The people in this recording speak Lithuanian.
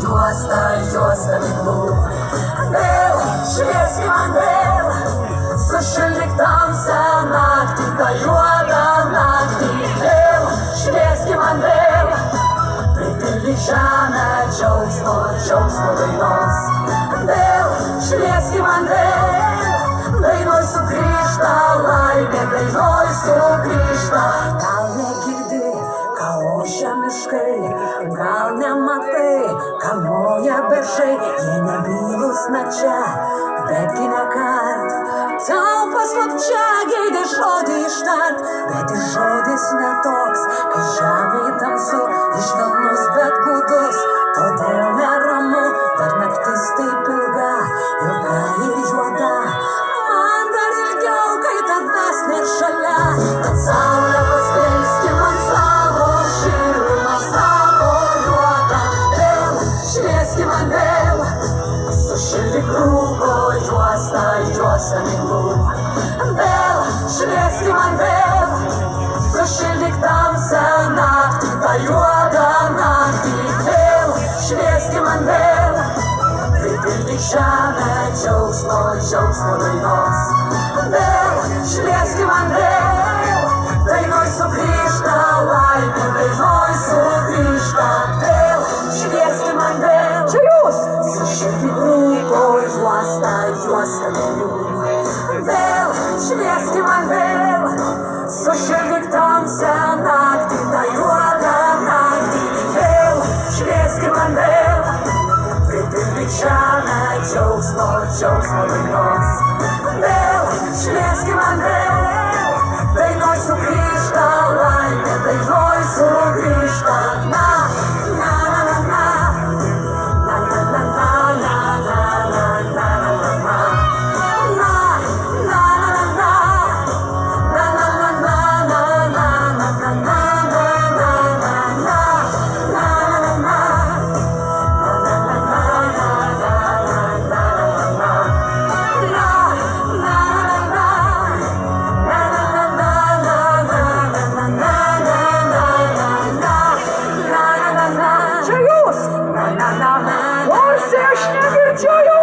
juostami klūp. Vėl šviesi man vėl, sušildyk tamsią naktį, tą juodą naktį. Vėl švieski man vėl, pripildyk žemę džiaugsmo dainos. Vėl švieski man vėl, dainoj sugrįžta laimė, dainoj sugrįžta. Gal negirdi, ką ošia miškai, gal nematai, ką moja beržai, jie nebylūs nakčia, betgi nekart. Tau paslapčia geidė žodį ištart, bet ir žodis netoks, kai žemėj tamsu, išvelnus bet gūdus, todėl neramu, dar naktis taip ilga ir juoda. Man dar ilgiau, kai tavęs net šalia, kad saulė paskleiski man savo šilumą, savo juodą. Vėl švieski man vėl, sušildyk rūko juostami klūp. Vėl švieski man vėl, sušildyk tamsią naktį, tą juodą naktį. Vėl švieski man vėl, pripildyk žemę džiaugsmo dainos. Vėl švieski man vėl, dainoj sugrįžta laimė, dainoj sugrįžta. Vėl švieski man vėl, čia jūs, sušildyk rūko juostami klūp. Vėl švieski man vėl, sušildyk tamsią naktį, tą juodą naktį. Vėl švieski man vėl, pripildyk žemę džiaugsmo dainos. Vėl švieski man vėl, dainoj sugrįžta laimė, dainoj sugrįžta. Na, na, na, na, na, na, na, na, na, na, na, na, na, na. Ось я ж не відчую!